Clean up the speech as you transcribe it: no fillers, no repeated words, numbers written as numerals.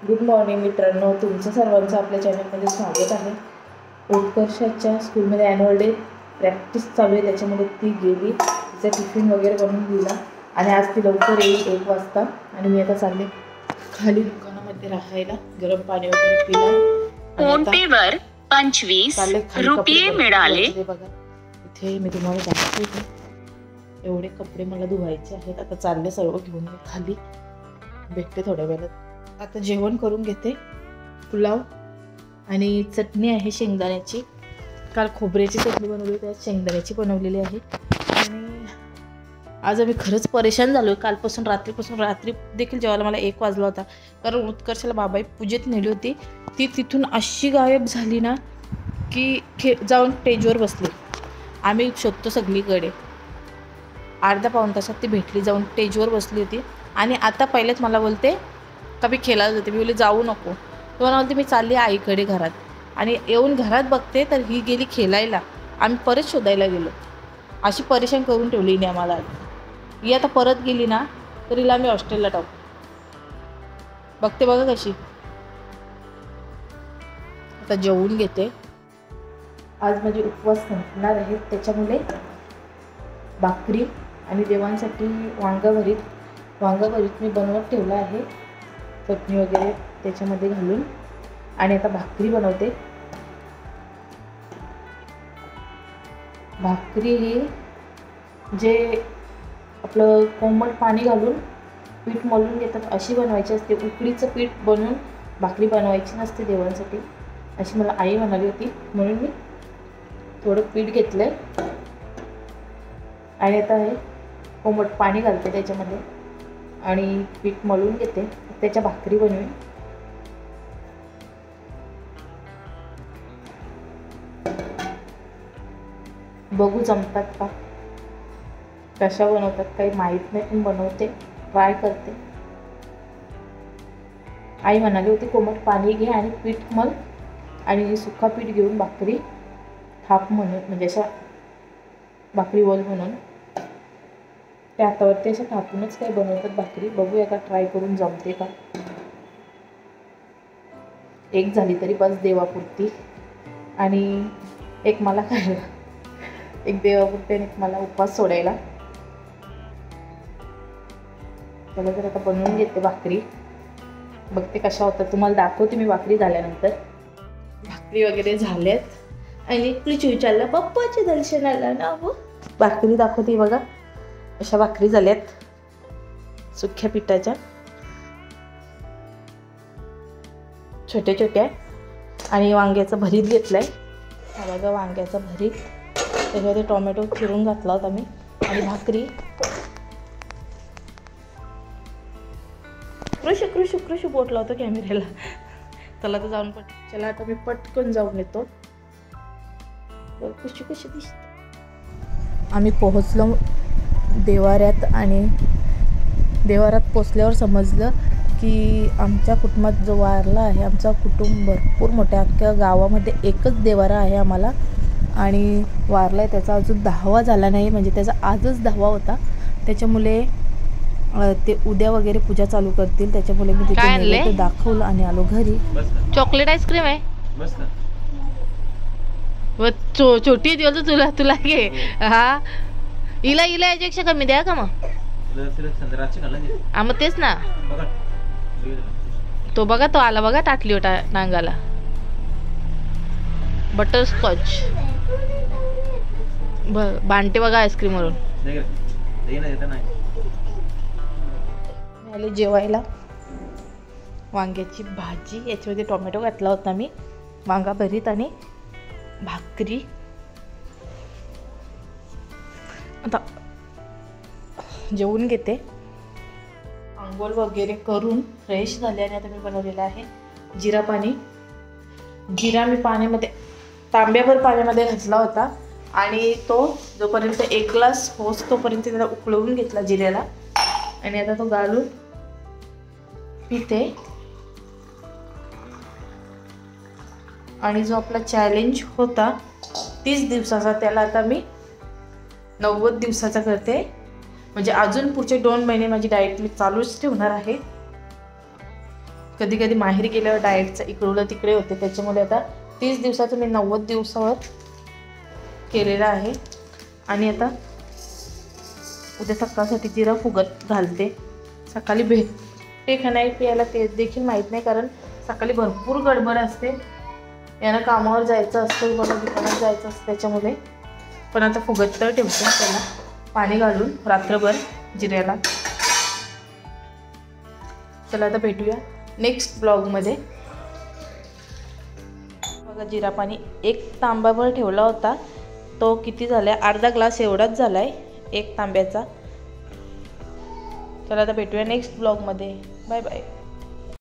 Good morning मित्रांनो, तुमचं सर्वांचं आपल्या चॅनलमध्ये स्वागत आहे। उत्कर्षाच्या स्कूलमध्ये ॲन्युअल डे प्रॅक्टिस चालू आहे, त्याच्यामध्ये ती गेली, तिचा टिफिन वगैरे बनवून दिला आणि आज ती लवकर येईल 1 वाजता। आणि मी आता चालले खाली दुकानामध्ये राहायला, गरम पाणी वगैरे पिला। फोनपेवर 25 रुपये मिळाले। बघा इथे मी तुम्हाला दाखवते, एवढे कपडे मला धुवायचे आहेत। आता चालले सर्व घेऊन मी खाली, भेटते थोड्या वेळात। आता जेवण करून घेते, पुलाव आणि चटणी आहे शेंगदाण्याची, काल खोबऱ्याची चटणी बनवली होती, आज शेंगदाण्याची बनवलेली आहे। आणि आज आम्ही खरंच परेशान झालो कालपासून, रात्री देखील जेवायला मला 1 वाजला होता, कारण उत्कर्षाला बाबाई पूजेत नेली होती। ती तिथून अशी गायब झाली ना की जाऊन स्टेजवर बसली, आम्ही शोधतो सगळीकडे। अर्धा पाऊण तासात ती भेटली, जाऊन स्टेजवर बसली होती। आणि आता पहिलेच मला बोलते का मी खेळायला जाते, मी बोलले जाऊ नको, तो बोलते मी चालली आईकडे घरात। आणि येऊन घरात बघते तर ही गेली खेळायला, आम्ही परत शोधायला गेलो। अशी परेशान करून ठेवली नाही आम्हाला। ही आता परत गेली ना तर हिला आम्ही हॉस्टेलला टाकू, बघते बघा कशी। आता जेवून घेते, आज माझे उपवास संपणार आहेत, त्याच्यामुळे भाकरी आणि देवांसाठी वांगा भरीत मी बनवत ठेवला आहे, चटणी वगैरे त्याच्यामध्ये घालून। आणि आता भाकरी बनवते। भाकरी ही जे आपलं कोमट पाणी घालून पीठ मळून घेतात अशी बनवायची असते, उकडीचं पीठ बनवून भाकरी बनवायची नसते देवांसाठी, अशी मला आई म्हणाली होती। म्हणून मी थोडं पीठ घेतलंय आणि आता हे कोमट पाणी घालते त्याच्यामध्ये आणि पीठ मळून घेते, त्याच्या भाकरी बनवेन। बघू जमतात का, कशा बनवतात काही माहीत नाही, पण बनवते, ट्राय करते। आई म्हणाली होती कोमट पाणी घे आणि पीठ मळ, आणि सुका पीठ घेऊन भाकरी थाप म्हणून, म्हणजे अशा भाकरी वल म्हणून त्या हातावरती अशा थापूनच काही बनवतात भाकरी। बघूया का ट्राय करून जमते का। एक झाली तरी बस देवापुरती, आणि एक मला खायला, एक देवापुरती आणि एक मला उपवास सोडायला। चला तर आता बनवून घेते भाकरी, बघते कशा होतात, तुम्हाला दाखवते मी भाकरी झाल्यानंतर। भाकरी वगैरे झाल्यात आणि प्लीज विचारलं पप्पाच्या दर्शनाला ना, हो भाकरी दाखवते बघा, अशा भाकरी झाल्यात सुक्या पिठाच्या, छोट्या छोट्या। आणि वांग्याचं भरीत घेतलंय, हा बघा वांग्याचं भरीत, त्याच्यामध्ये टोमॅटो चिरून घातला होता मी, आणि भाकरी। कृषू बोट लावतो कॅमेऱ्याला, चला तर जाऊन चला आता मी पटकन जाऊन येतो, कशी दिसते। आम्ही पोहोचलो देवाऱ्यात, आणि देवाऱ्यात पोचल्यावर समजलं की आमच्या कुटुंबात जो वारला आहे, आमचा कुटुंब भरपूर मोठ्या, अख्ख्या गावामध्ये एकच देवारा आहे आम्हाला, आणि वारला आहे त्याचा अजून 10वा झाला नाही, म्हणजे त्याचा आजच 10वा होता। त्याच्यामुळे ते उद्या वगैरे पूजा चालू करतील, त्याच्यामुळे मी तिथे दाखवलं आणि आलो घरी। चॉकलेट आईस्क्रीम आहे, छोटी दिवस तुला घे, हा हिला याच्यापेक्षा कमी द्या का मग, मग तेच ना, तो बघा तो आला बघा, टाकली होता नांगाला, बटरस्कॉच भांडते बघा आईस्क्रीम वरून। आले जेवायला, वांग्याची भाजी, याच्यामध्ये टोमॅटो घातला होता मी, वांगा भरीत आणि भाकरी। आता जेवून घेते, आंघोळ वगैरे करून फ्रेश झाल्याने आता मी बनवलेला आहे जिरा पाणी। जिरा मी पाण्यामध्ये तांब्याभर पाण्यामध्ये घातला होता, आणि तो जोपर्यंत 1 ग्लास होस तोपर्यंत त्याला उकळवून घेतला जिऱ्याला, आणि आता तो गाळून पिते। आणि जो आपला चॅलेंज होता 30 दिवसाचा, त्याला आता मी 90 दिवसाचा करते, म्हणजे अजून पुढचे 2 महिने माझी डाएट मी चालूच ठेवणार आहे। कधी कधी माहेरी गेल्यावर डाएटचं इकडून तिकडे होते, त्याच्यामुळे आता 30 दिवसाचं मी 90 दिवसावर केलेलं आहे. आणि आता उद्या सकाळसाठी जिरा फुगत घालते. सकाळी भेटते का नाही प्यायला ते देखील माहीत नाही, कारण सकाळी भरपूर गडबड असते. यांना कामावर जायचं असतं, मला दुकानात जायचं असतं त्याच्यामुळे. पण आता फुगत तर ठेवते त्याला पाणी घालून रात्रभर जिऱ्याला. चला आता भेटूया नेक्स्ट ब्लॉगमध्ये. बघा जिरा पाणी 1 तांब्यावर ठेवला होता, तो किती झाला, अर्धा ग्लास एवढाच झाला आहे 1 तांब्याचा. चला आता भेटूया नेक्स्ट ब्लॉगमध्ये. Bye bye.